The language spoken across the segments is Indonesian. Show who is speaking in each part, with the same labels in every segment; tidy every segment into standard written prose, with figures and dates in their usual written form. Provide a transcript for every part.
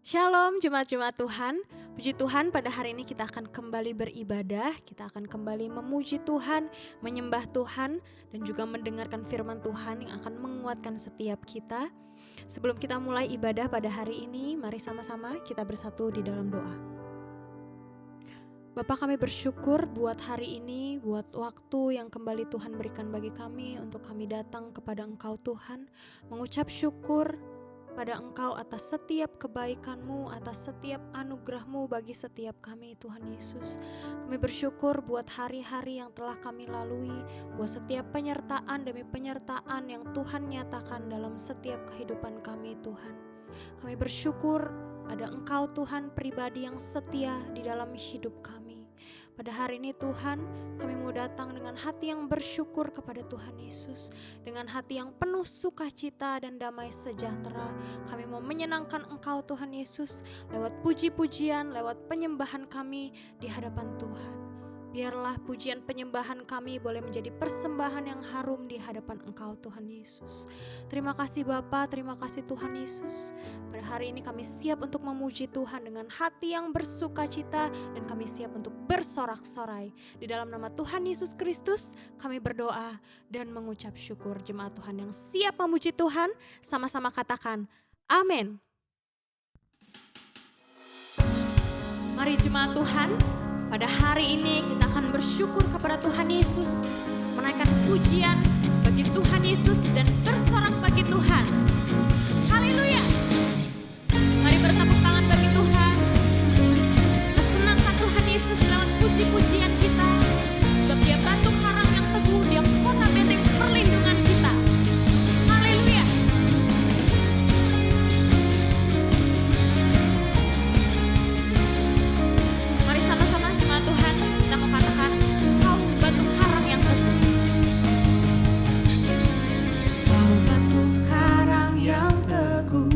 Speaker 1: Shalom jemaat-jemaat Tuhan, puji Tuhan pada hari ini kita akan kembali beribadah, kita akan kembali memuji Tuhan, menyembah Tuhan, dan juga mendengarkan firman Tuhan yang akan menguatkan setiap kita. Sebelum kita mulai ibadah pada hari ini, mari sama-sama kita bersatu di dalam doa. Bapa, kami bersyukur buat hari ini, buat waktu yang kembali Tuhan berikan bagi kami untuk kami datang kepada Engkau Tuhan, mengucap syukur pada Engkau atas setiap kebaikan-Mu, atas setiap anugerah-Mu bagi setiap kami Tuhan Yesus. Kami bersyukur buat hari-hari yang telah kami lalui, buat setiap penyertaan demi penyertaan yang Tuhan nyatakan dalam setiap kehidupan kami Tuhan. Kami bersyukur ada Engkau Tuhan pribadi yang setia di dalam hidup kami. Pada hari ini Tuhan, kami mau datang dengan hati yang bersyukur kepada Tuhan Yesus. Dengan hati yang penuh sukacita dan damai sejahtera. Kami mau menyenangkan Engkau Tuhan Yesus lewat puji-pujian, lewat penyembahan kami di hadapan Tuhan. Biarlah pujian penyembahan kami boleh menjadi persembahan yang harum di hadapan Engkau Tuhan Yesus. Terima kasih Bapa, terima kasih Tuhan Yesus. Pada hari ini kami siap untuk memuji Tuhan dengan hati yang bersukacita dan kami siap untuk bersorak-sorai. Di dalam nama Tuhan Yesus Kristus kami berdoa dan mengucap syukur. Jemaat Tuhan yang siap memuji Tuhan, sama-sama katakan amin. Mari jemaat Tuhan, pada hari ini kita akan bersyukur kepada Tuhan Yesus, menaikkan pujian bagi Tuhan Yesus dan bersorak bagi Tuhan. Haleluya. Mari bertepuk tangan bagi Tuhan. Kita senangkan Tuhan Yesus lewat puji-pujian kita, sebab Dia batu karang yang teguh, Dia kota benteng perlindungan kita. Haleluya. Mari sama-sama jemaat Tuhan, kita mau katakan, Kau batu karang yang teguh.
Speaker 2: Kau batu karang yang teguh,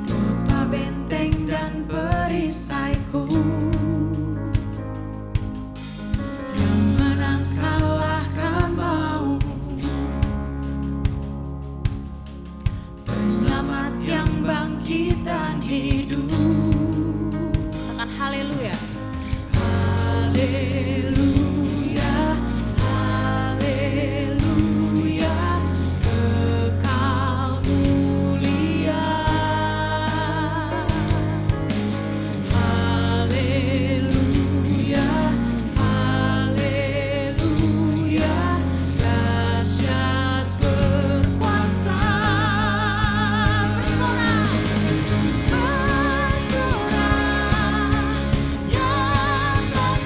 Speaker 2: kota benteng dan perisaiku, yang menang kalahkan maut, penyelamat yang bangkit dan hidup.
Speaker 1: Katakan haleluya.
Speaker 2: Haleluya, haleluya, kekal mulia. Haleluya, haleluya, dahsyat berkuasa. Bersorak, bersorak, nyatakan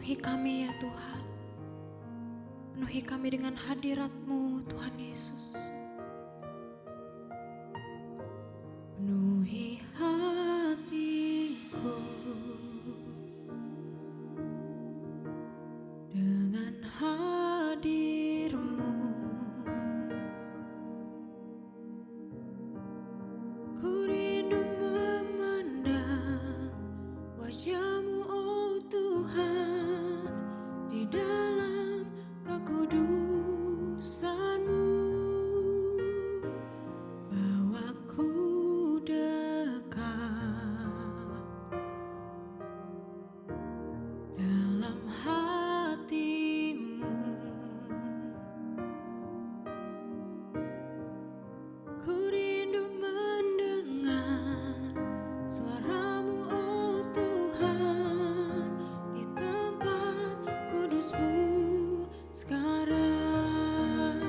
Speaker 1: Penuhi kami ya Tuhan. Penuhi kami dengan hadirat-Mu Tuhan Yesus. Penuhi hatiku dengan hadir-Mu. Ku rindu memandang wajah-Mu oh Tuhan, di dalam kekudusan-Mu. Bawaku dekat dalam hati-Mu. Ku rindu mendengar suara-Mu oh Tuhan, di tempat kudus-Mu sekarang.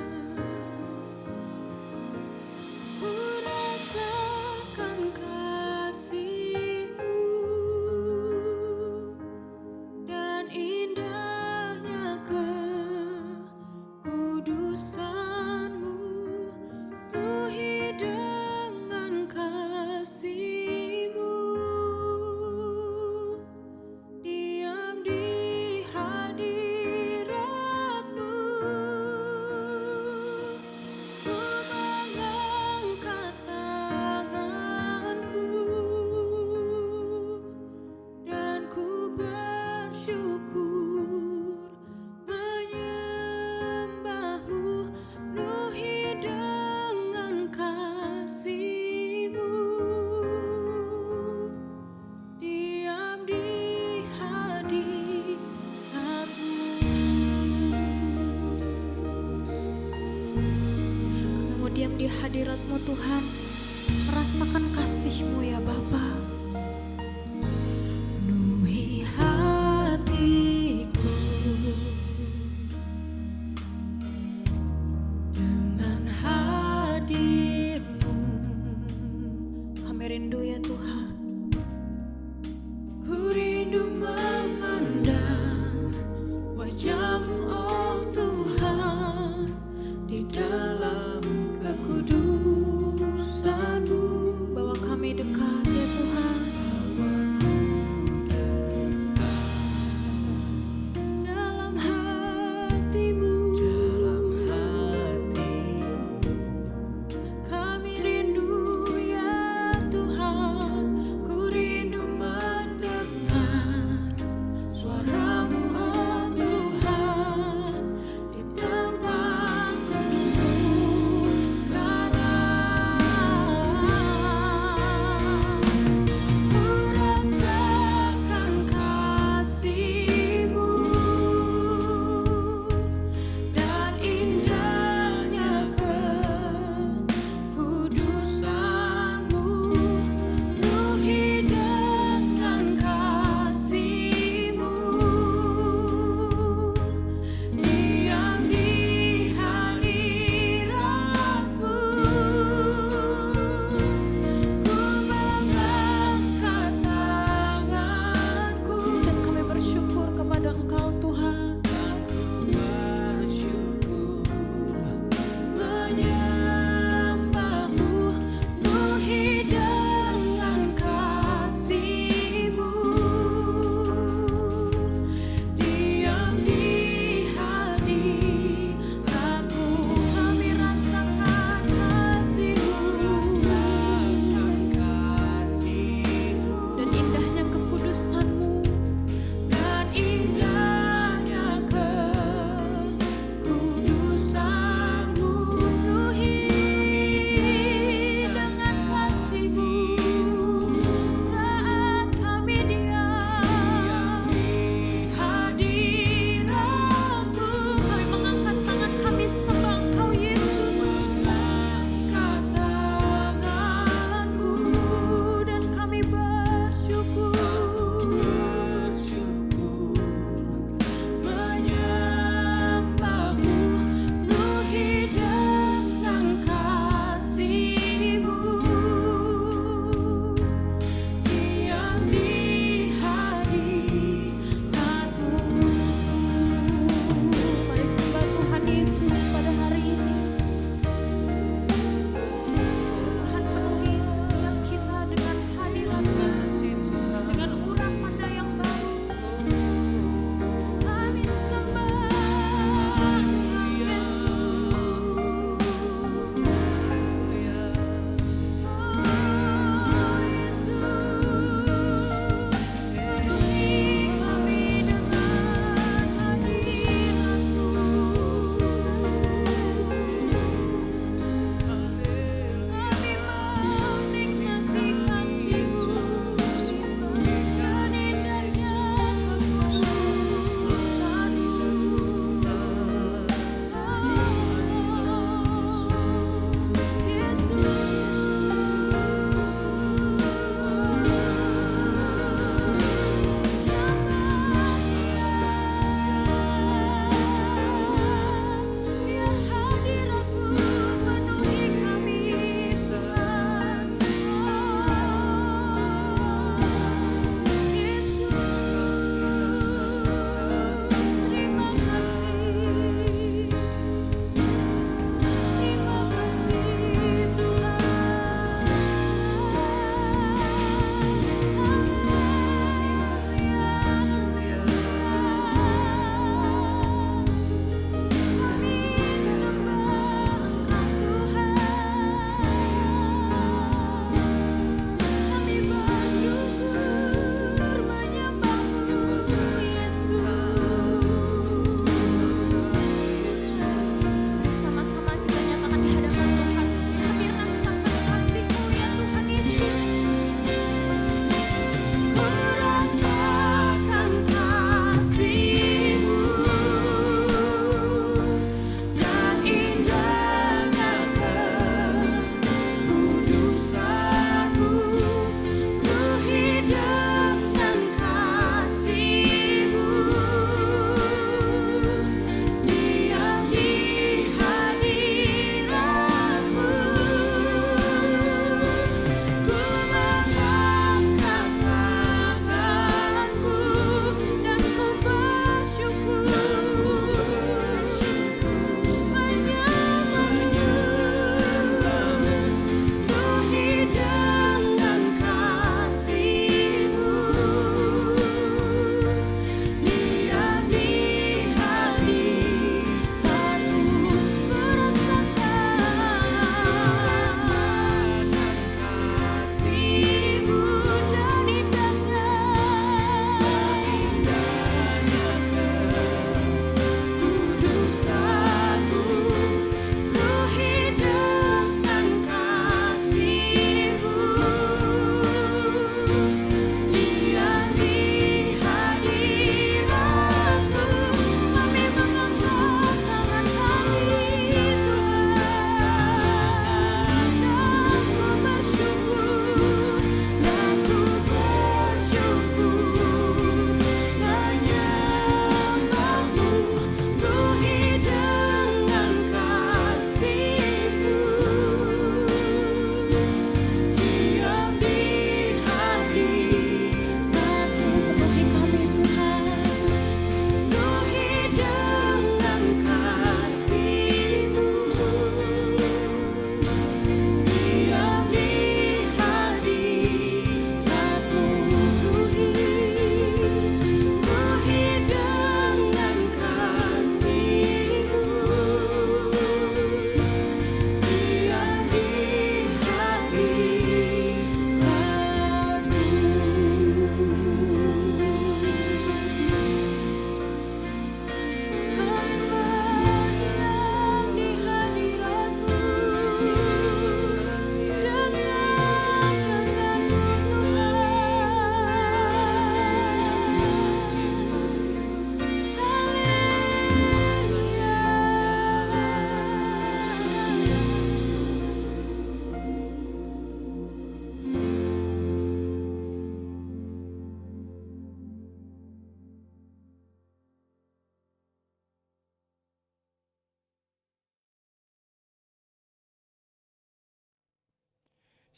Speaker 1: Ku rasakan kasih-Mu dan indahnya kekudusan-Mu. Penuhi dengan kasih-Mu, diam di hadirat-Mu. Ku mengangkat tanganku dan ku bersyukur menyembah-Mu. Penuhi dengan kasih-Mu, diam di hadirat-Mu. Kami mau diam di hadirat-Mu Tuhan, merasakan kasih-Mu ya Bapa. Penuhi hatiku dengan hadir-Mu. Kami rindu ya Tuhan. Ku rindu memandang wajah-Mu oh Tuhan, di dalam kekudusan-Mu. Bawa kami dekat ya Tuhan.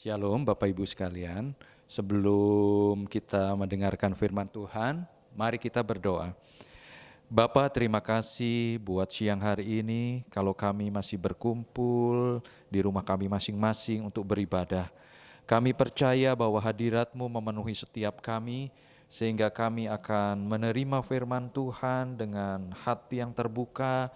Speaker 3: Shalom Bapak Ibu sekalian, sebelum kita mendengarkan firman Tuhan, mari kita berdoa. Bapa, terima kasih buat siang hari ini kalau kami masih berkumpul di rumah kami masing-masing untuk beribadah. Kami percaya bahwa hadirat-Mu memenuhi setiap kami sehingga kami akan menerima firman Tuhan dengan hati yang terbuka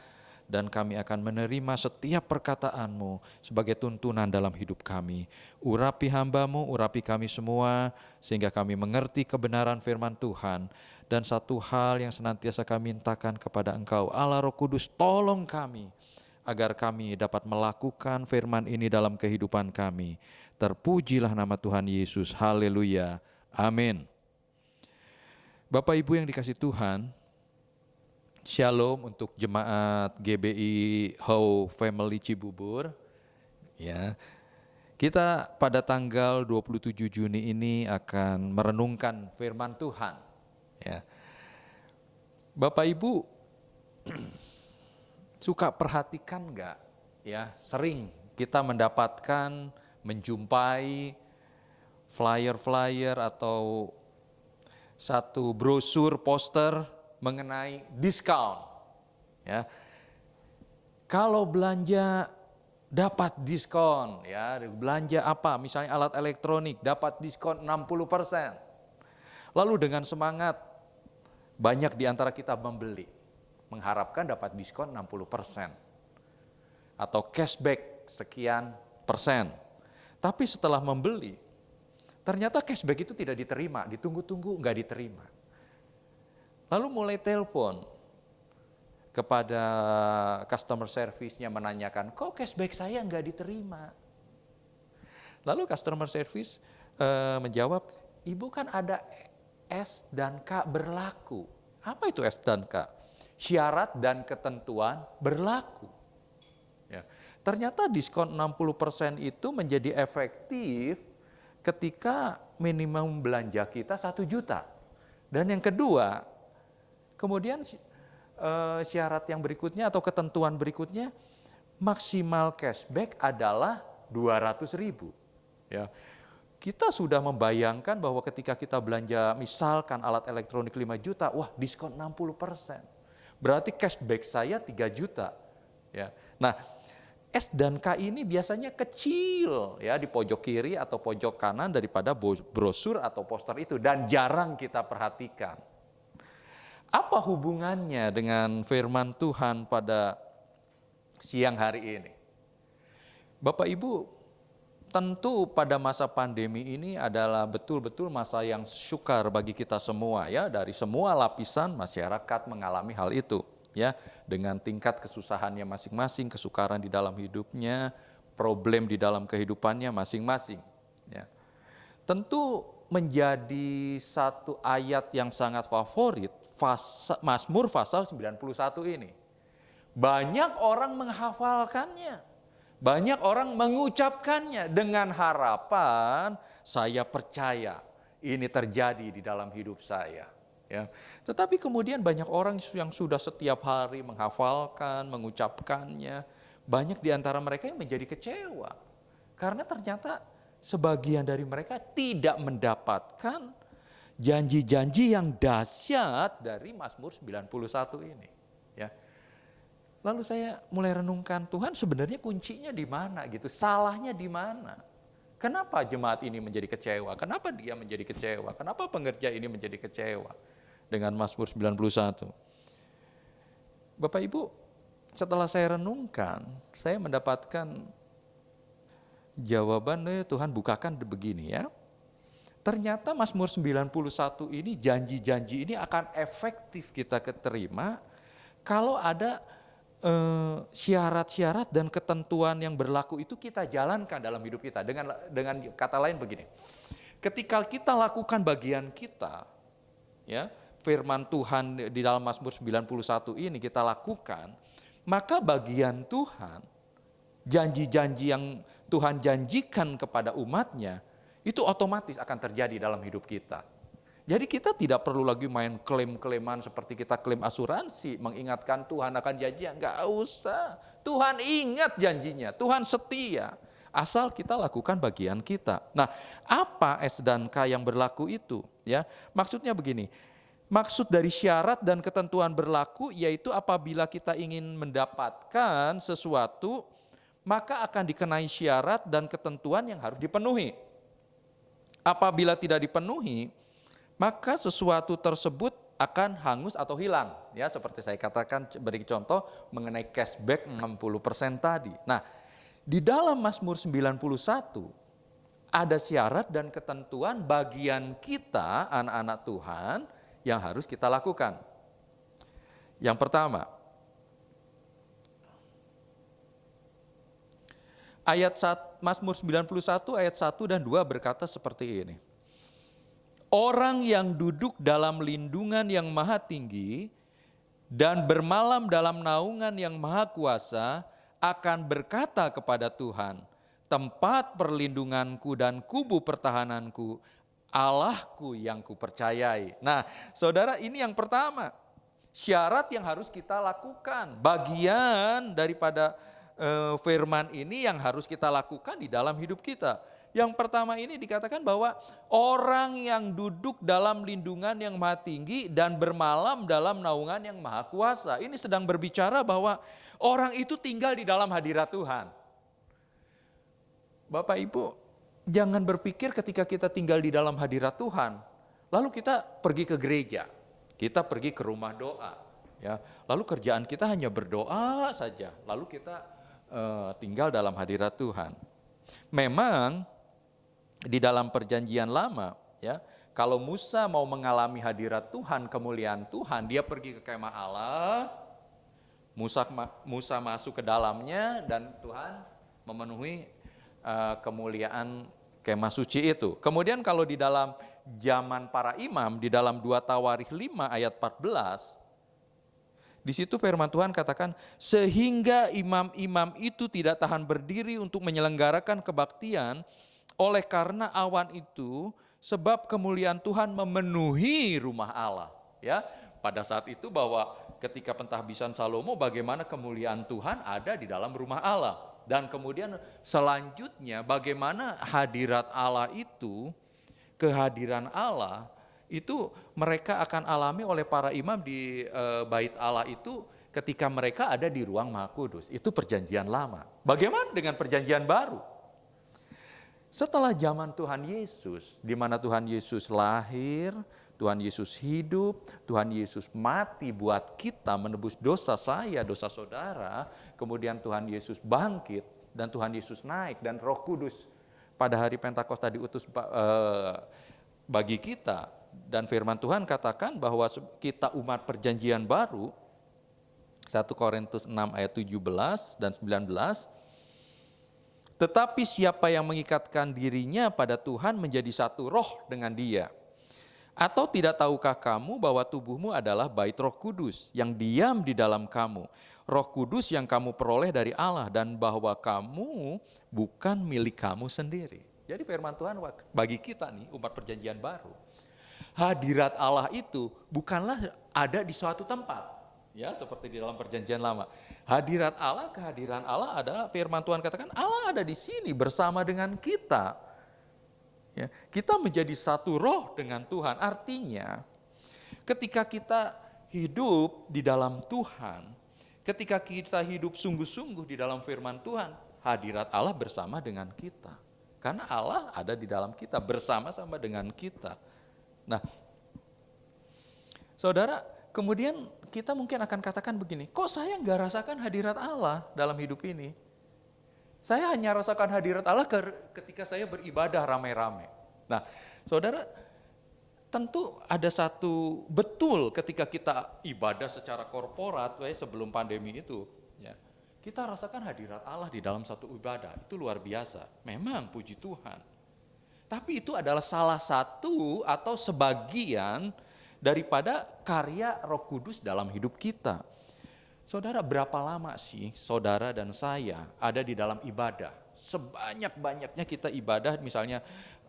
Speaker 3: dan kami akan menerima setiap perkataan-Mu sebagai tuntunan dalam hidup kami. Urapi hamba-Mu, urapi kami semua sehingga kami mengerti kebenaran firman Tuhan. Dan satu hal yang senantiasa kami mintakan kepada Engkau, Allah Roh Kudus, tolong kami agar kami dapat melakukan firman ini dalam kehidupan kami. Terpujilah nama Tuhan Yesus. Haleluya. Amin. Bapak Ibu yang dikasihi Tuhan, Shalom untuk jemaat GBI How Family Cibubur. Ya. Kita pada tanggal 27 Juni ini akan merenungkan firman Tuhan. Ya. Bapak Ibu suka perhatikan enggak? Ya, sering kita mendapatkan, menjumpai flyer-flyer atau satu brosur poster mengenai diskon. Ya. Kalau belanja dapat diskon, ya, belanja apa? Misalnya alat elektronik dapat diskon 60%. Lalu dengan semangat banyak di antara kita membeli, mengharapkan dapat diskon 60% atau cashback sekian persen. Tapi setelah membeli, ternyata cashback itu tidak diterima, ditunggu-tunggu enggak diterima. Lalu mulai telepon kepada customer service-nya menanyakan, kok cashback saya enggak diterima? Lalu customer service menjawab, Ibu kan ada S dan K berlaku. Apa itu S dan K? Syarat dan ketentuan berlaku. Ya. Ternyata diskon 60% itu menjadi efektif ketika minimum belanja kita 1 juta. Dan yang kedua, kemudian syarat yang berikutnya atau ketentuan berikutnya, maksimal cashback adalah 200.000. Ya. Kita sudah membayangkan bahwa ketika kita belanja misalkan alat elektronik 5 juta, wah diskon 60%. Berarti cashback saya 3 juta. Ya. Nah, S dan K ini biasanya kecil ya di pojok kiri atau pojok kanan daripada brosur atau poster itu dan jarang kita perhatikan. Apa hubungannya dengan firman Tuhan pada siang hari ini? Bapak Ibu, tentu pada masa pandemi ini adalah betul-betul masa yang sukar bagi kita semua ya, dari semua lapisan masyarakat mengalami hal itu ya, dengan tingkat kesusahannya masing-masing, kesukaran di dalam hidupnya, problem di dalam kehidupannya masing-masing ya. Tentu menjadi satu ayat yang sangat favorit Mazmur pasal 91 ini. Banyak orang menghafalkannya. Banyak orang mengucapkannya dengan harapan saya percaya ini terjadi di dalam hidup saya. Ya. Tetapi kemudian banyak orang yang sudah setiap hari menghafalkan, mengucapkannya. Banyak di antara mereka yang menjadi kecewa. Karena ternyata sebagian dari mereka tidak mendapatkan janji-janji yang dahsyat dari Mazmur 91 ini. Ya. Lalu saya mulai renungkan, Tuhan sebenarnya kuncinya di mana gitu, salahnya di mana? Kenapa jemaat ini menjadi kecewa? Kenapa dia menjadi kecewa? Kenapa pengerja ini menjadi kecewa dengan Mazmur 91? Bapak Ibu, setelah saya renungkan, saya mendapatkan jawaban, Tuhan bukakan begini ya. Ternyata Mazmur 91 ini, janji-janji ini akan efektif kita keterima kalau ada syarat-syarat dan ketentuan yang berlaku itu kita jalankan dalam hidup kita. Dengan kata lain begini, ketika kita lakukan bagian kita, ya firman Tuhan di dalam Mazmur 91 ini kita lakukan, maka bagian Tuhan, janji-janji yang Tuhan janjikan kepada umatnya, itu otomatis akan terjadi dalam hidup kita. Jadi kita tidak perlu lagi main klaim-klaiman seperti kita klaim asuransi, mengingatkan Tuhan akan janji, enggak usah. Tuhan ingat janjinya, Tuhan setia. Asal kita lakukan bagian kita. Nah, apa S dan K yang berlaku itu? Ya, maksudnya begini. Maksud dari syarat dan ketentuan berlaku yaitu apabila kita ingin mendapatkan sesuatu, maka akan dikenai syarat dan ketentuan yang harus dipenuhi. Apabila tidak dipenuhi, maka sesuatu tersebut akan hangus atau hilang. Ya, seperti saya katakan, beri contoh mengenai cashback 60% tadi. Nah, di dalam Mazmur 91 ada syarat dan ketentuan bagian kita anak-anak Tuhan yang harus kita lakukan. Yang pertama, Mazmur 91 ayat 1 dan 2 berkata seperti ini. Orang yang duduk dalam lindungan yang maha tinggi dan bermalam dalam naungan yang maha kuasa akan berkata kepada Tuhan, tempat perlindunganku dan kubu pertahananku, Allahku yang kupercayai. Nah, saudara, ini yang pertama. Syarat yang harus kita lakukan. Bagian daripada firman ini yang harus kita lakukan di dalam hidup kita. Yang pertama ini dikatakan bahwa orang yang duduk dalam lindungan yang maha tinggi dan bermalam dalam naungan yang maha kuasa. Ini sedang berbicara bahwa orang itu tinggal di dalam hadirat Tuhan. Bapak Ibu, jangan berpikir ketika kita tinggal di dalam hadirat Tuhan, lalu kita pergi ke gereja, kita pergi ke rumah doa, ya. Lalu kerjaan kita hanya berdoa saja, lalu kita tinggal dalam hadirat Tuhan. Memang di dalam perjanjian lama, ya, kalau Musa mau mengalami hadirat Tuhan, kemuliaan Tuhan, dia pergi ke kemah Allah, Musa masuk ke dalamnya dan Tuhan memenuhi kemuliaan kemah suci itu. Kemudian kalau di dalam zaman para imam, di dalam 2 Tawarikh 5 ayat 14, di situ firman Tuhan katakan, sehingga imam-imam itu tidak tahan berdiri untuk menyelenggarakan kebaktian oleh karena awan itu, sebab kemuliaan Tuhan memenuhi rumah Allah. Ya, pada saat itu bahwa ketika pentahbisan Salomo, bagaimana kemuliaan Tuhan ada di dalam rumah Allah. Dan kemudian selanjutnya bagaimana hadirat Allah itu, kehadiran Allah itu mereka akan alami oleh para imam di bait Allah itu ketika mereka ada di ruang Maha Kudus. Itu perjanjian lama. Bagaimana dengan perjanjian baru? Setelah zaman Tuhan Yesus, di mana Tuhan Yesus lahir, Tuhan Yesus hidup, Tuhan Yesus mati buat kita menebus dosa saya, dosa saudara, kemudian Tuhan Yesus bangkit dan Tuhan Yesus naik dan Roh Kudus pada hari Pentakosta diutus bagi kita. Dan firman Tuhan katakan bahwa kita umat perjanjian baru, 1 Korintus 6 ayat 17 dan 19, tetapi siapa yang mengikatkan dirinya pada Tuhan menjadi satu roh dengan dia. Atau tidak tahukah kamu bahwa tubuhmu adalah bait Roh Kudus yang diam di dalam kamu, Roh Kudus yang kamu peroleh dari Allah, dan bahwa kamu bukan milik kamu sendiri. Jadi firman Tuhan bagi kita nih umat perjanjian baru, hadirat Allah itu bukanlah ada di suatu tempat, ya, seperti di dalam perjanjian lama. Hadirat Allah, kehadiran Allah adalah firman Tuhan katakan Allah ada di sini bersama dengan kita. Ya, kita menjadi satu roh dengan Tuhan. Artinya ketika kita hidup di dalam Tuhan, ketika kita hidup sungguh-sungguh di dalam firman Tuhan, hadirat Allah bersama dengan kita. Karena Allah ada di dalam kita, bersama-sama dengan kita. Nah, saudara, kemudian kita mungkin akan katakan begini, kok saya nggak rasakan hadirat Allah dalam hidup ini? Saya hanya rasakan hadirat Allah ketika saya beribadah rame-rame. Nah, saudara, tentu ada satu betul ketika kita ibadah secara korporat, sebelum pandemi itu, ya, kita rasakan hadirat Allah di dalam satu ibadah, itu luar biasa. Memang puji Tuhan. Tapi itu adalah salah satu atau sebagian daripada karya Roh Kudus dalam hidup kita. Saudara, berapa lama sih saudara dan saya ada di dalam ibadah? Sebanyak-banyaknya kita ibadah, misalnya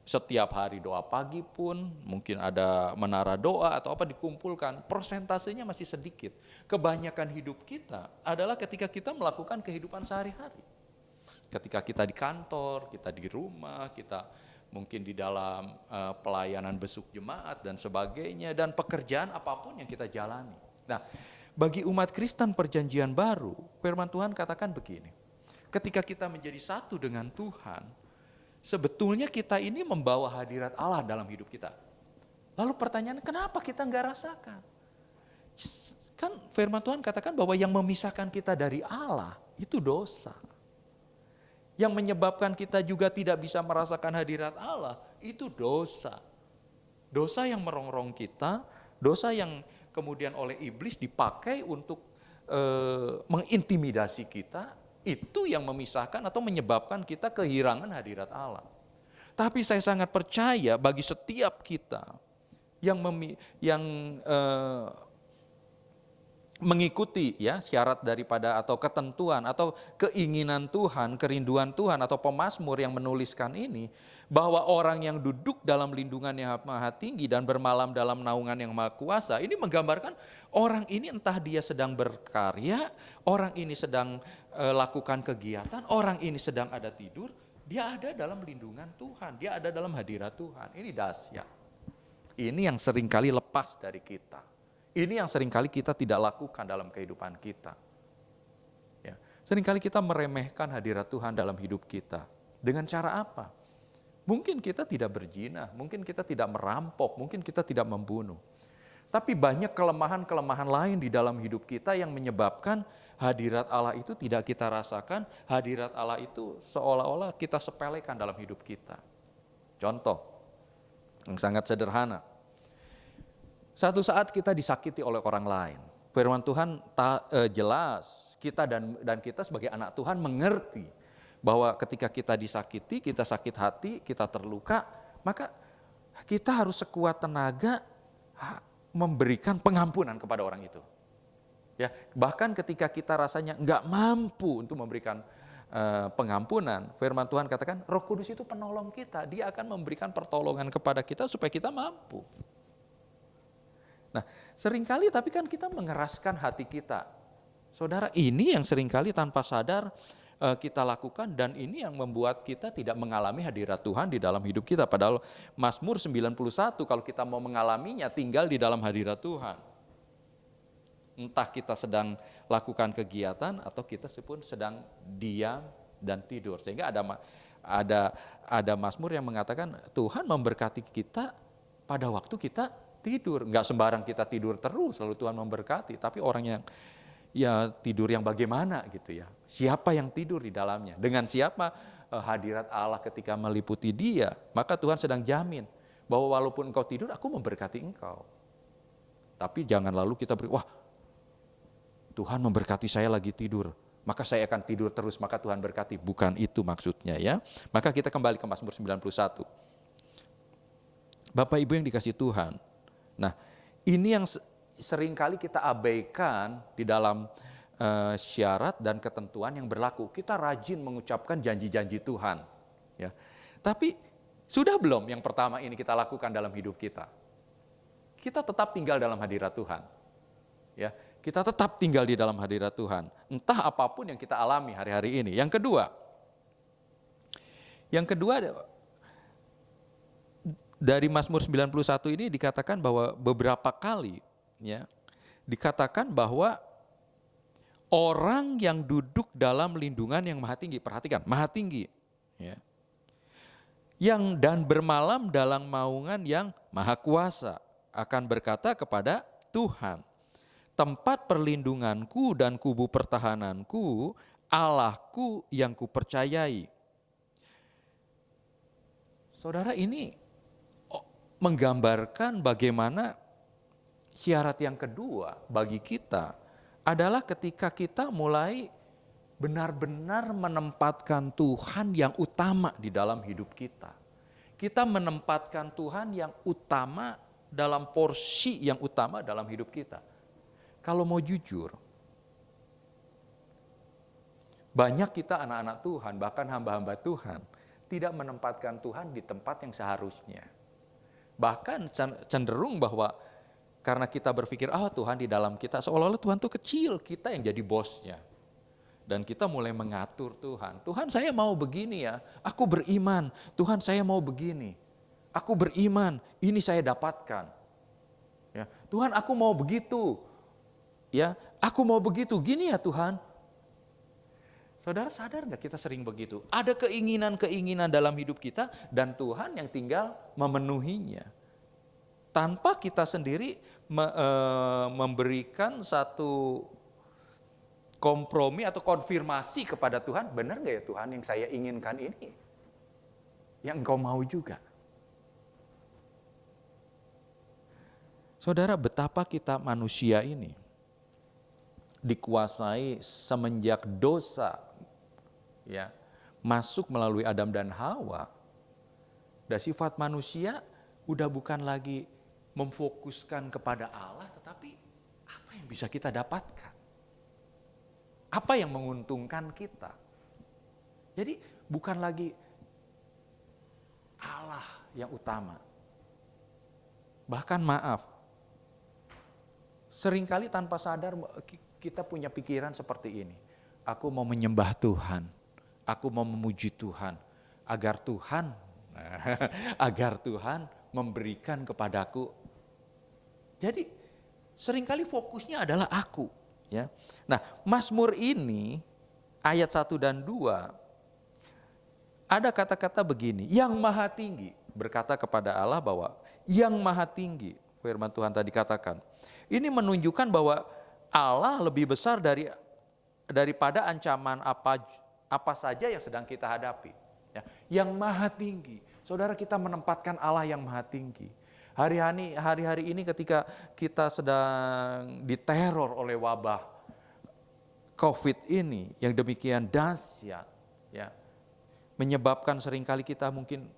Speaker 3: setiap hari doa pagi pun, mungkin ada menara doa atau apa dikumpulkan, persentasenya masih sedikit. Kebanyakan hidup kita adalah ketika kita melakukan kehidupan sehari-hari. Ketika kita di kantor, kita di rumah, kita mungkin di dalam pelayanan besuk jemaat dan sebagainya, dan pekerjaan apapun yang kita jalani. Nah, bagi umat Kristen perjanjian baru, firman Tuhan katakan begini, ketika kita menjadi satu dengan Tuhan, sebetulnya kita ini membawa hadirat Allah dalam hidup kita. Lalu pertanyaannya, kenapa kita nggak rasakan? Kan firman Tuhan katakan bahwa yang memisahkan kita dari Allah itu dosa. Yang menyebabkan kita juga tidak bisa merasakan hadirat Allah itu dosa. Dosa yang merongrong kita, dosa yang kemudian oleh iblis dipakai untuk mengintimidasi kita, itu yang memisahkan atau menyebabkan kita kehilangan hadirat Allah. Tapi saya sangat percaya bagi setiap kita yang mengikuti ya syarat daripada atau ketentuan atau keinginan Tuhan, kerinduan Tuhan atau pemazmur yang menuliskan ini, bahwa orang yang duduk dalam lindungan yang maha tinggi dan bermalam dalam naungan yang maha kuasa, ini menggambarkan orang ini entah dia sedang berkarya, orang ini sedang lakukan kegiatan, orang ini sedang ada tidur, dia ada dalam lindungan Tuhan, dia ada dalam hadirat Tuhan. Ini dahsyat. Ini yang seringkali lepas dari kita. Ini yang seringkali kita tidak lakukan dalam kehidupan kita. Ya, seringkali kita meremehkan hadirat Tuhan dalam hidup kita. Dengan cara apa? Mungkin kita tidak berzina, mungkin kita tidak merampok, mungkin kita tidak membunuh. Tapi banyak kelemahan-kelemahan lain di dalam hidup kita yang menyebabkan hadirat Allah itu tidak kita rasakan, hadirat Allah itu seolah-olah kita sepelekan dalam hidup kita. Contoh yang sangat sederhana. Satu saat kita disakiti oleh orang lain. Firman Tuhan jelas, kita dan kita sebagai anak Tuhan mengerti bahwa ketika kita disakiti, kita sakit hati, kita terluka, maka kita harus sekuat tenaga memberikan pengampunan kepada orang itu. Ya, bahkan ketika kita rasanya enggak mampu untuk memberikan pengampunan, firman Tuhan katakan Roh Kudus itu penolong kita, dia akan memberikan pertolongan kepada kita supaya kita mampu. Nah, seringkali tapi kan kita mengeraskan hati kita. Saudara, ini yang seringkali tanpa sadar kita lakukan, dan ini yang membuat kita tidak mengalami hadirat Tuhan di dalam hidup kita. Padahal Mazmur 91 kalau kita mau mengalaminya tinggal di dalam hadirat Tuhan. Entah kita sedang lakukan kegiatan atau kita pun sedang diam dan tidur. Sehingga ada Mazmur yang mengatakan Tuhan memberkati kita pada waktu kita tidur. Enggak sembarang kita tidur terus lalu Tuhan memberkati, tapi orang yang ya tidur yang bagaimana gitu ya. Siapa yang tidur di dalamnya? Dengan siapa hadirat Allah ketika meliputi dia? Maka Tuhan sedang jamin bahwa walaupun engkau tidur, aku memberkati engkau. Tapi jangan lalu kita wah Tuhan memberkati saya lagi tidur, maka saya akan tidur terus, maka Tuhan berkati. Bukan itu maksudnya ya. Maka kita kembali ke Mazmur 91. Bapak Ibu yang dikasih Tuhan, nah, ini yang seringkali kita abaikan di dalam syarat dan ketentuan yang berlaku. Kita rajin mengucapkan janji-janji Tuhan. Ya. Tapi sudah belum yang pertama ini kita lakukan dalam hidup kita? Kita tetap tinggal dalam hadirat Tuhan. Ya, kita tetap tinggal di dalam hadirat Tuhan. Entah apapun yang kita alami hari-hari ini. Yang kedua dari Mazmur 91 ini dikatakan bahwa beberapa kali ya, dikatakan bahwa orang yang duduk dalam lindungan yang maha tinggi, perhatikan, maha tinggi ya, yang dan bermalam dalam naungan yang maha kuasa akan berkata kepada Tuhan, tempat perlindunganku dan kubu pertahananku, Allahku yang kupercayai. Saudara, ini menggambarkan bagaimana syarat yang kedua bagi kita adalah ketika kita mulai benar-benar menempatkan Tuhan yang utama di dalam hidup kita. Kita menempatkan Tuhan yang utama dalam porsi yang utama dalam hidup kita. Kalau mau jujur, banyak kita anak-anak Tuhan, bahkan hamba-hamba Tuhan, tidak menempatkan Tuhan di tempat yang seharusnya. Bahkan cenderung bahwa karena kita berpikir, Tuhan di dalam kita, seolah-olah Tuhan itu kecil, kita yang jadi bosnya. Dan kita mulai mengatur Tuhan. Tuhan, saya mau begini ya. Aku beriman. Tuhan, saya mau begini. Aku beriman. Ini saya dapatkan. Ya, Tuhan, aku mau begitu. Ya, aku mau begitu. Gini ya Tuhan. Saudara sadar nggak kita sering begitu? Ada keinginan-keinginan dalam hidup kita dan Tuhan yang tinggal memenuhinya. Tanpa kita sendiri memberikan satu kompromi atau konfirmasi kepada Tuhan, benar gak ya Tuhan yang saya inginkan ini? Yang engkau mau juga. Saudara, betapa kita manusia ini dikuasai semenjak dosa ya masuk melalui Adam dan Hawa. Dan sifat manusia udah bukan lagi memfokuskan kepada Allah, tetapi apa yang bisa kita dapatkan? Apa yang menguntungkan kita? Jadi bukan lagi Allah yang utama. Bahkan maaf, seringkali tanpa sadar kita punya pikiran seperti ini. Aku mau menyembah Tuhan, aku mau memuji Tuhan, agar Tuhan memberikan kepadaku. Jadi seringkali fokusnya adalah aku. Ya. Nah, Mazmur ini ayat 1 dan 2 ada kata-kata begini, yang maha tinggi berkata kepada Allah bahwa yang maha tinggi, firman Tuhan tadi katakan. Ini menunjukkan bahwa Allah lebih besar daripada ancaman apa saja yang sedang kita hadapi. Ya, yang maha tinggi. Saudara, kita menempatkan Allah yang maha tinggi. Hari-hari ini ketika kita sedang diteror oleh wabah COVID ini yang demikian dahsyat, ya, menyebabkan seringkali kita mungkin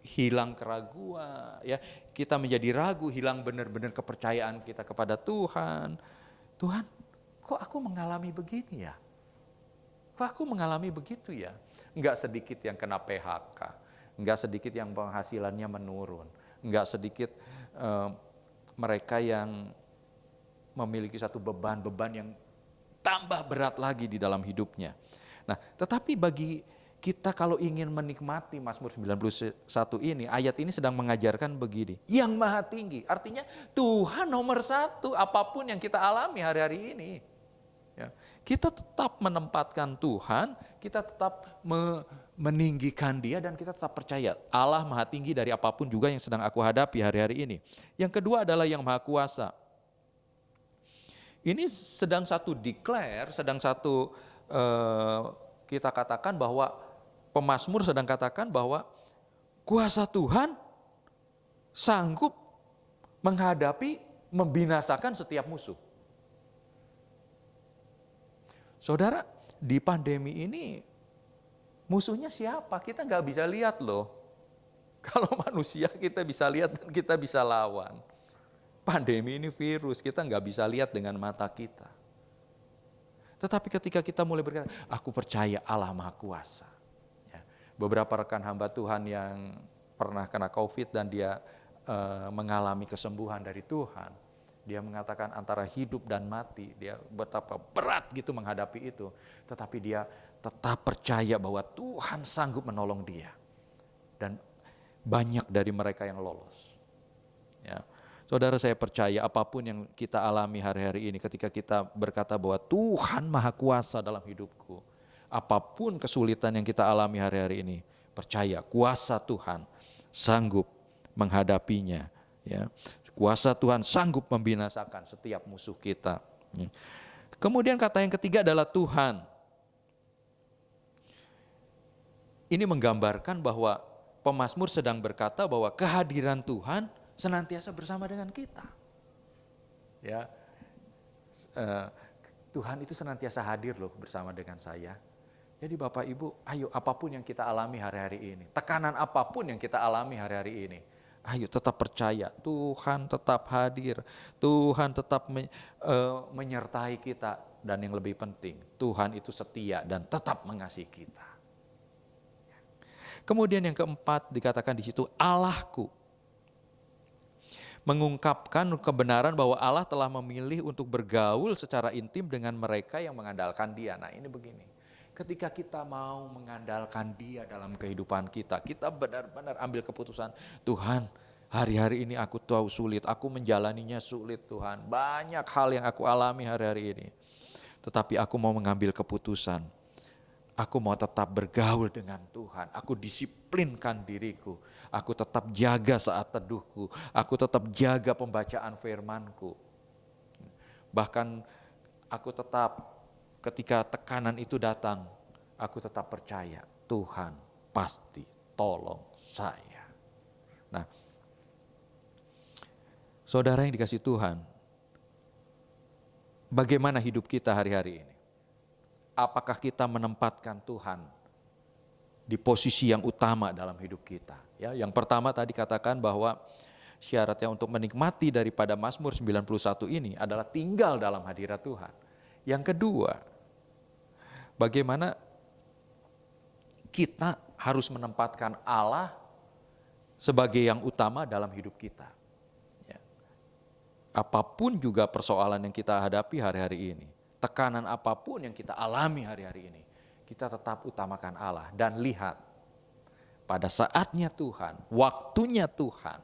Speaker 3: hilang keraguan, ya, kita menjadi ragu, hilang benar-benar kepercayaan kita kepada Tuhan. Tuhan, kok aku mengalami begini ya? Kok aku mengalami begitu ya? Enggak sedikit yang kena PHK, enggak sedikit yang penghasilannya menurun. Enggak sedikit mereka yang memiliki satu beban-beban yang tambah berat lagi di dalam hidupnya. Nah, tetapi bagi kita kalau ingin menikmati Mazmur 91 ini, ayat ini sedang mengajarkan begini, yang maha tinggi, artinya Tuhan nomor satu apapun yang kita alami hari-hari ini. Ya, kita tetap menempatkan Tuhan, kita tetap meninggikan Dia, dan kita tetap percaya Allah maha tinggi dari apapun juga yang sedang aku hadapi hari-hari ini. Yang kedua adalah yang maha kuasa. Ini sedang satu declare, sedang satu kita katakan bahwa pemazmur sedang katakan bahwa kuasa Tuhan sanggup menghadapi, membinasakan setiap musuh. Saudara, di pandemi ini musuhnya siapa? Kita nggak bisa lihat loh. Kalau manusia kita bisa lihat dan kita bisa lawan. Pandemi ini virus, kita nggak bisa lihat dengan mata kita. Tetapi ketika kita mulai berkata, aku percaya Allah Maha Kuasa. Ya, beberapa rekan hamba Tuhan yang pernah kena COVID dan dia mengalami kesembuhan dari Tuhan. Dia mengatakan antara hidup dan mati, dia betapa berat gitu menghadapi itu. Tetapi dia tetap percaya bahwa Tuhan sanggup menolong dia. Dan banyak dari mereka yang lolos. Ya. Saudara, saya percaya apapun yang kita alami hari-hari ini ketika kita berkata bahwa Tuhan Maha Kuasa dalam hidupku. Apapun kesulitan yang kita alami hari-hari ini, percaya kuasa Tuhan sanggup menghadapinya. Ya. Kuasa Tuhan sanggup membinasakan setiap musuh kita. Kemudian kata yang ketiga adalah Tuhan. Ini menggambarkan bahwa pemazmur sedang berkata bahwa kehadiran Tuhan senantiasa bersama dengan kita. Ya, Tuhan itu senantiasa hadir loh bersama dengan saya. Jadi Bapak Ibu, ayo apapun yang kita alami hari-hari ini, tekanan apapun yang kita alami hari-hari ini, ayo tetap percaya Tuhan tetap hadir, Tuhan tetap menyertai kita, dan yang lebih penting Tuhan itu setia dan tetap mengasihi kita. Kemudian yang keempat dikatakan di situ Allahku. mengungkapkan kebenaran bahwa Allah telah memilih untuk bergaul secara intim dengan mereka yang mengandalkan Dia. Nah, ini begini. Ketika kita mau mengandalkan Dia dalam kehidupan kita, kita benar-benar ambil keputusan, Tuhan, hari-hari ini aku tahu sulit, aku menjalaninya sulit Tuhan. Banyak hal yang aku alami hari-hari ini. Tetapi aku mau mengambil keputusan. Aku mau tetap bergaul dengan Tuhan. Aku disiplinkan diriku. Aku tetap jaga saat teduhku. Aku tetap jaga pembacaan firman-Ku. Bahkan aku tetap ketika tekanan itu datang, aku tetap percaya Tuhan pasti tolong saya. Nah, saudara yang dikasihi Tuhan, bagaimana hidup kita hari-hari ini? Apakah kita menempatkan Tuhan di posisi yang utama dalam hidup kita? Ya, yang pertama tadi katakan bahwa syaratnya untuk menikmati daripada Mazmur 91 ini adalah tinggal dalam hadirat Tuhan. Yang kedua, bagaimana kita harus menempatkan Allah sebagai yang utama dalam hidup kita. Ya. Apapun juga persoalan yang kita hadapi hari-hari ini, tekanan apapun yang kita alami hari-hari ini, kita tetap utamakan Allah. Dan lihat, pada saatnya Tuhan, waktunya Tuhan,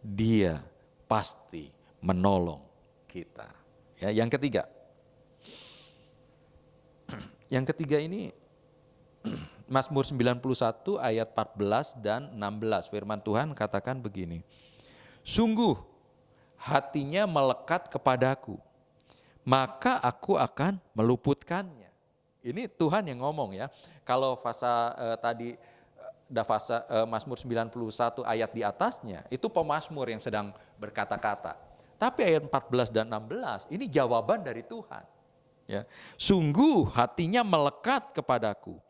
Speaker 3: Dia pasti menolong kita. Ya, yang ketiga ini Mazmur 91 ayat 14 dan 16. Firman Tuhan katakan begini, sungguh hatinya melekat kepadaku, maka aku akan meluputkannya. Ini Tuhan yang ngomong ya. Kalau tadi Mazmur 91 ayat di atasnya, itu pemazmur yang sedang berkata-kata. Tapi ayat 14 dan 16 ini jawaban dari Tuhan. Ya. Sungguh hatinya melekat kepadaku,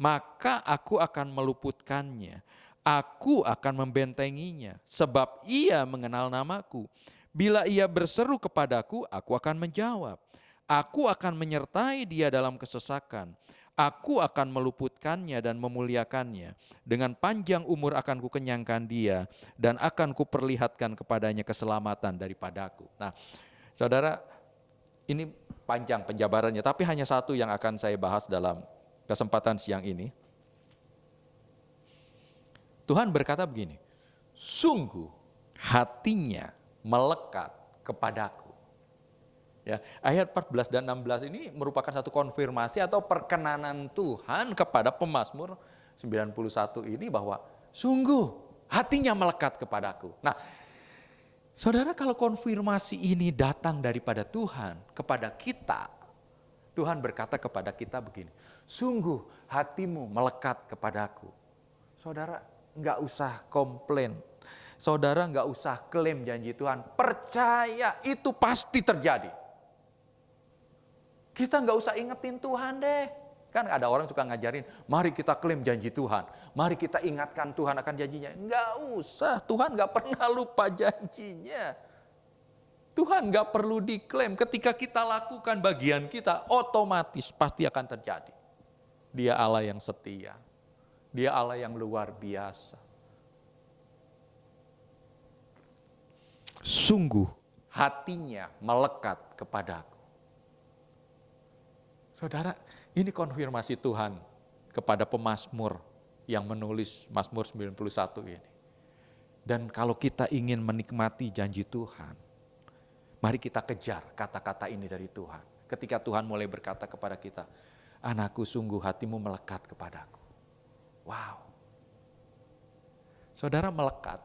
Speaker 3: maka aku akan meluputkannya. Aku akan membentenginya, sebab ia mengenal namaku. Bila ia berseru kepadaku, aku akan menjawab. Aku akan menyertai dia dalam kesesakan. Aku akan meluputkannya dan memuliakannya. Dengan panjang umur akan kukenyangkan dia, dan akan kuperlihatkan kepadanya keselamatan daripadaku. Nah, saudara, ini panjang penjabarannya, tapi hanya satu yang akan saya bahas dalam kesempatan siang ini. Tuhan berkata begini, sungguh hatinya melekat kepadaku. Ya, ayat 14 dan 16 ini merupakan satu konfirmasi atau perkenanan Tuhan kepada pemazmur 91 ini bahwa sungguh hatinya melekat kepadaku. Nah, saudara, kalau konfirmasi ini datang daripada Tuhan kepada kita, Tuhan berkata kepada kita begini, sungguh hatimu melekat kepadaku. Saudara, nggak usah komplain. Saudara nggak usah klaim janji Tuhan. Percaya itu pasti terjadi. Kita nggak usah ingetin Tuhan deh. Kan ada orang suka ngajarin, mari kita klaim janji Tuhan. Mari kita ingatkan Tuhan akan janjinya. Nggak usah, Tuhan nggak pernah lupa janjinya. Tuhan nggak perlu diklaim. Ketika kita lakukan bagian kita, otomatis pasti akan terjadi. Dia Allah yang setia. Dia Allah yang luar biasa. Sungguh hatinya melekat kepadaku. Saudara, ini konfirmasi Tuhan kepada pemazmur yang menulis Mazmur 91 ini. Dan kalau kita ingin menikmati janji Tuhan, mari kita kejar kata-kata ini dari Tuhan. Ketika Tuhan mulai berkata kepada kita, anakku sungguh hatimu melekat kepadaku. Wow. Saudara, melekat.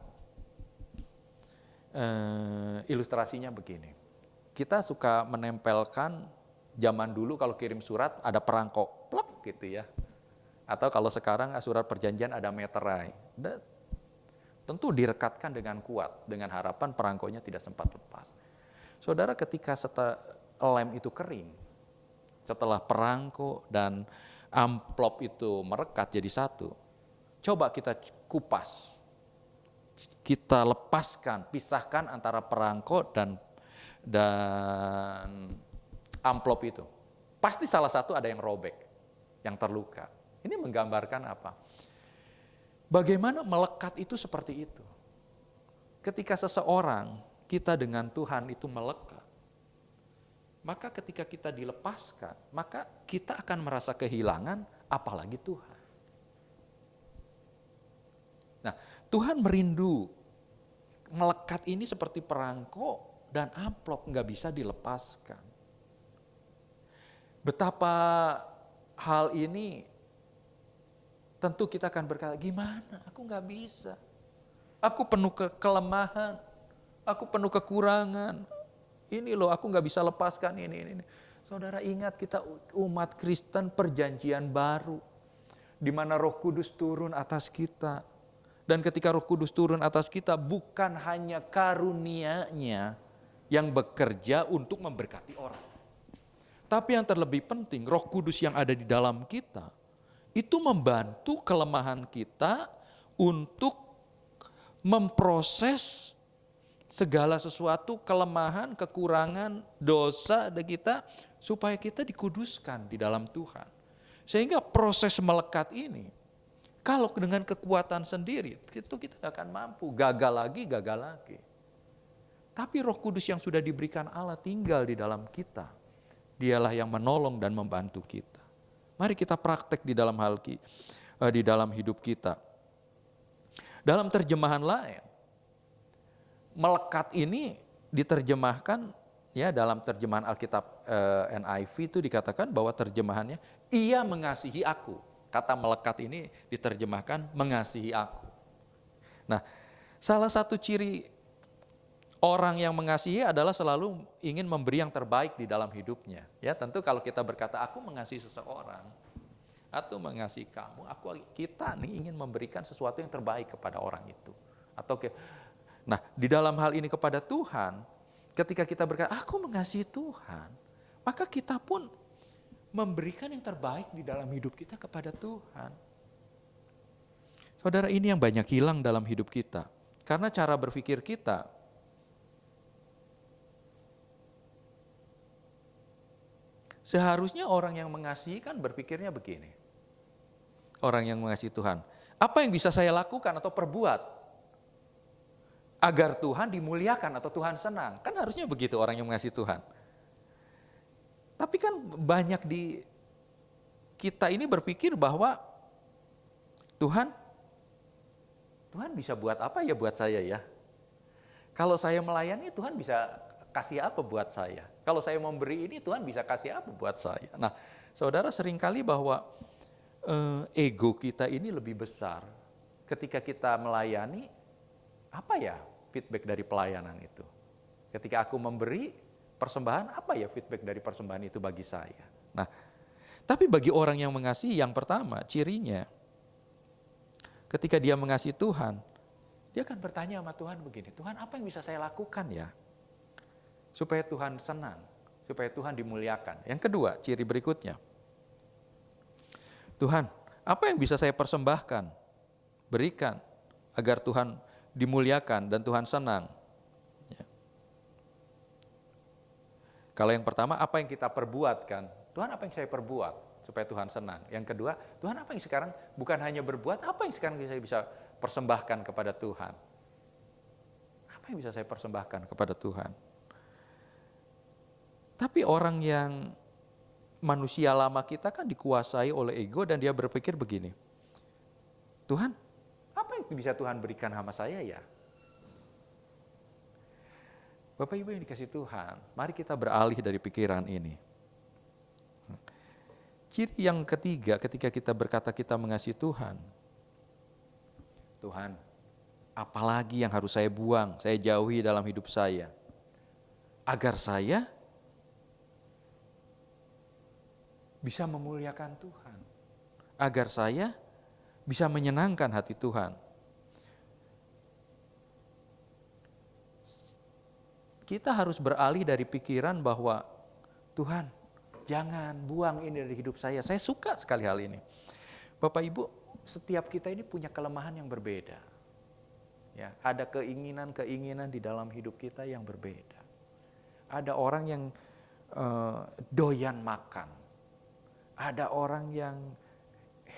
Speaker 3: Ilustrasinya begini. Kita suka menempelkan, zaman dulu kalau kirim surat ada perangko, plek gitu ya. Atau kalau sekarang surat perjanjian ada meterai. Tentu direkatkan dengan kuat, dengan harapan perangkonya tidak sempat lepas. Saudara, ketika lem itu kering, setelah perangko dan amplop itu merekat jadi satu, coba kita kupas, kita lepaskan, pisahkan antara perangko dan amplop itu. Pasti salah satu ada yang robek, yang terluka. Ini menggambarkan apa? Bagaimana melekat itu seperti itu. Ketika seseorang kita dengan Tuhan itu melekat, maka ketika kita dilepaskan, maka kita akan merasa kehilangan, apalagi Tuhan. Nah, Tuhan merindu melekat ini seperti perangko dan amplop, nggak bisa dilepaskan. Betapa hal ini tentu kita akan berkata, gimana? Aku nggak bisa. Aku penuh kelemahan, aku penuh kekurangan. Ini loh, aku nggak bisa lepaskan ini. Saudara ingat, kita umat Kristen perjanjian baru, di mana Roh Kudus turun atas kita. Dan ketika Roh Kudus turun atas kita, bukan hanya karunia-Nya yang bekerja untuk memberkati orang. Tapi yang terlebih penting, Roh Kudus yang ada di dalam kita, itu membantu kelemahan kita untuk memproses segala sesuatu, kelemahan, kekurangan, dosa dari kita, supaya kita dikuduskan di dalam Tuhan. Sehingga proses melekat ini, kalau dengan kekuatan sendiri, itu kita gak akan mampu, gagal lagi. Tapi Roh Kudus yang sudah diberikan Allah tinggal di dalam kita. Dialah yang menolong dan membantu kita. Mari kita praktek di dalam di dalam hidup kita. Dalam terjemahan lain, melekat ini diterjemahkan, ya, dalam terjemahan Alkitab NIV itu dikatakan bahwa terjemahannya, ia mengasihi aku. Kata melekat ini diterjemahkan mengasihi aku. Nah, salah satu ciri orang yang mengasihi adalah selalu ingin memberi yang terbaik di dalam hidupnya. Ya, tentu kalau kita berkata aku mengasihi seseorang atau mengasihi kamu, kita nih ingin memberikan sesuatu yang terbaik kepada orang itu. Nah, di dalam hal ini kepada Tuhan, ketika kita berkata aku mengasihi Tuhan, maka kita pun memberikan yang terbaik di dalam hidup kita kepada Tuhan. Saudara, ini yang banyak hilang dalam hidup kita. Karena cara berpikir kita, seharusnya orang yang mengasihi kan berpikirnya begini. Orang yang mengasihi Tuhan, apa yang bisa saya lakukan atau perbuat agar Tuhan dimuliakan atau Tuhan senang? Kan harusnya begitu orang yang mengasihi Tuhan. Tapi kan banyak di kita ini berpikir bahwa Tuhan bisa buat apa ya buat saya ya? Kalau saya melayani, Tuhan bisa kasih apa buat saya? Kalau saya memberi ini, Tuhan bisa kasih apa buat saya? Nah, saudara, seringkali bahwa ego kita ini lebih besar. Ketika kita melayani, apa ya feedback dari pelayanan itu? Ketika aku memberi persembahan, apa ya feedback dari persembahan itu bagi saya? Nah, tapi bagi orang yang mengasihi, yang pertama cirinya, ketika dia mengasihi Tuhan, dia akan bertanya sama Tuhan begini, Tuhan apa yang bisa saya lakukan ya? Supaya Tuhan senang, supaya Tuhan dimuliakan. Yang kedua, ciri berikutnya, Tuhan, apa yang bisa saya persembahkan, berikan, agar Tuhan dimuliakan dan Tuhan senang? Ya. Kalau yang pertama, apa yang kita perbuat kan? Tuhan, apa yang saya perbuat supaya Tuhan senang? Yang kedua, Tuhan, apa yang sekarang bukan hanya berbuat, apa yang sekarang saya bisa persembahkan kepada Tuhan? Apa yang bisa saya persembahkan kepada Tuhan? Tapi orang yang manusia lama kita kan dikuasai oleh ego dan dia berpikir begini, Tuhan, apa yang bisa Tuhan berikan sama saya ya? Bapak Ibu yang dikasih Tuhan, mari kita beralih dari pikiran ini. Ciri yang ketiga ketika kita berkata kita mengasihi Tuhan, Tuhan, apalagi yang harus saya buang, saya jauhi dalam hidup saya, agar saya bisa memuliakan Tuhan, agar saya bisa menyenangkan hati Tuhan. Kita harus beralih dari pikiran bahwa Tuhan, jangan buang ini dari hidup saya suka sekali hal ini. Bapak Ibu, setiap kita ini punya kelemahan yang berbeda. Ya, ada keinginan-keinginan di dalam hidup kita yang berbeda. Ada orang yang doyan makan. Ada orang yang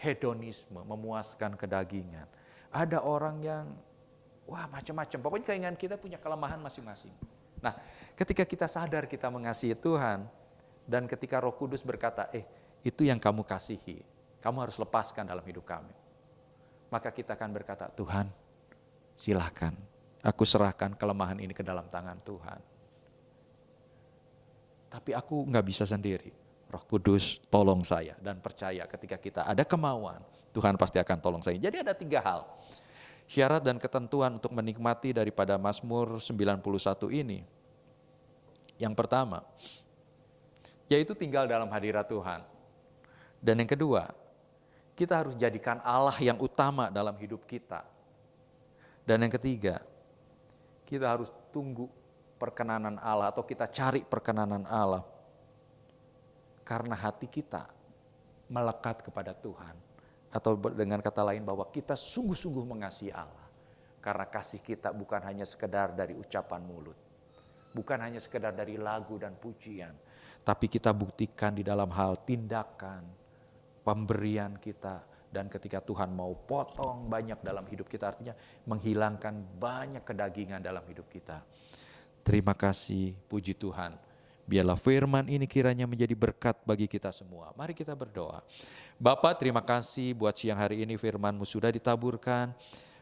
Speaker 3: hedonisme, memuaskan kedagingan. Ada orang yang Wah, macam-macam. Pokoknya keinginan kita punya kelemahan masing-masing. Nah, ketika kita sadar kita mengasihi Tuhan, dan ketika Roh Kudus berkata, itu yang kamu kasihi, kamu harus lepaskan dalam hidup kami. Maka kita akan berkata, Tuhan, silahkan, aku serahkan kelemahan ini ke dalam tangan Tuhan. Tapi aku nggak bisa sendiri. Roh Kudus tolong saya, dan percaya ketika kita ada kemauan, Tuhan pasti akan tolong saya. Jadi ada 3 hal. Syarat dan ketentuan untuk menikmati daripada Mazmur 91 ini. Yang pertama, yaitu tinggal dalam hadirat Tuhan. Dan yang kedua, kita harus jadikan Allah yang utama dalam hidup kita. Dan yang ketiga, kita harus tunggu perkenanan Allah atau kita cari perkenanan Allah. Karena hati kita melekat kepada Tuhan. Atau dengan kata lain bahwa kita sungguh-sungguh mengasihi Allah. Karena kasih kita bukan hanya sekedar dari ucapan mulut. Bukan hanya sekedar dari lagu dan pujian. Tapi kita buktikan di dalam hal tindakan, pemberian kita. Dan ketika Tuhan mau potong banyak dalam hidup kita, artinya menghilangkan banyak kedagingan dalam hidup kita. Terima kasih, puji Tuhan. Biarlah firman ini kiranya menjadi berkat bagi kita semua. Mari kita berdoa. Bapa, terima kasih buat siang hari ini firman-Mu sudah ditaburkan.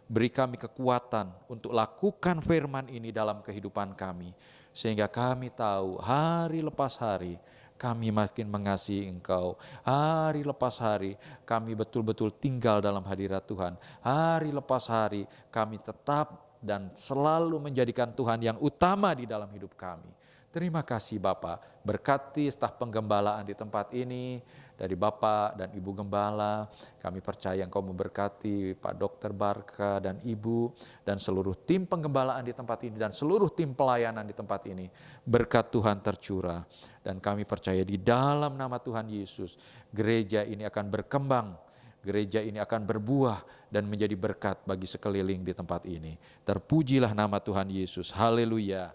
Speaker 3: Beri kami kekuatan untuk lakukan firman ini dalam kehidupan kami. Sehingga kami tahu hari lepas hari kami makin mengasihi Engkau. Hari lepas hari kami betul-betul tinggal dalam hadirat Tuhan. Hari lepas hari kami tetap dan selalu menjadikan Tuhan yang utama di dalam hidup kami. Terima kasih Bapak, berkati staf penggembalaan di tempat ini, dari Bapak dan Ibu Gembala, kami percaya Engkau memberkati Pak Dr. Barka dan Ibu, dan seluruh tim penggembalaan di tempat ini, dan seluruh tim pelayanan di tempat ini. Berkat Tuhan tercurah, dan kami percaya di dalam nama Tuhan Yesus, gereja ini akan berkembang, gereja ini akan berbuah, dan menjadi berkat bagi sekeliling di tempat ini. Terpujilah nama Tuhan Yesus, haleluya,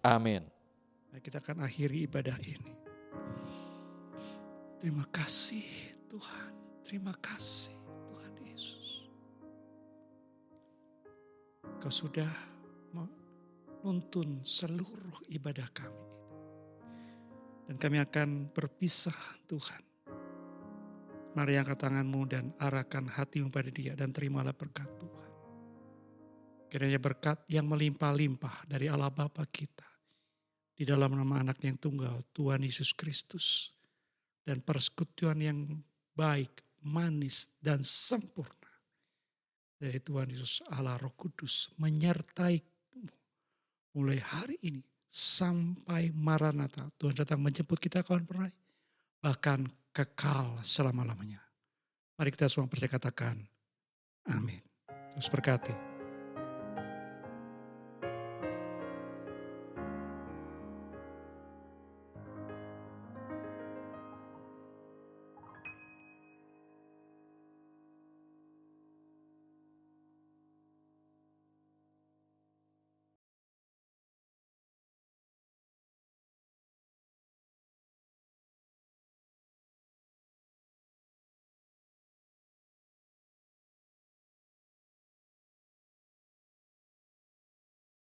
Speaker 3: amin.
Speaker 2: Kita akan akhiri ibadah ini. Terima kasih Tuhan. Terima kasih Tuhan Yesus. Kau sudah menuntun seluruh ibadah kami. Dan kami akan berpisah Tuhan. Mari angkat tanganmu dan arahkan hatimu pada Dia dan terimalah berkat Tuhan. Kiranya berkat yang melimpah-limpah dari Allah Bapa kita. Di dalam nama anak yang tunggal, Tuhan Yesus Kristus. Dan persekutuan yang baik, manis, dan sempurna. Dari Tuhan Yesus Allah Roh Kudus menyertai-mu. Mulai hari ini sampai Maranatha. Tuhan datang menjemput kita kawan perai. Bahkan kekal selama-lamanya. Mari kita semua percaya katakan, amin. Terus berkati.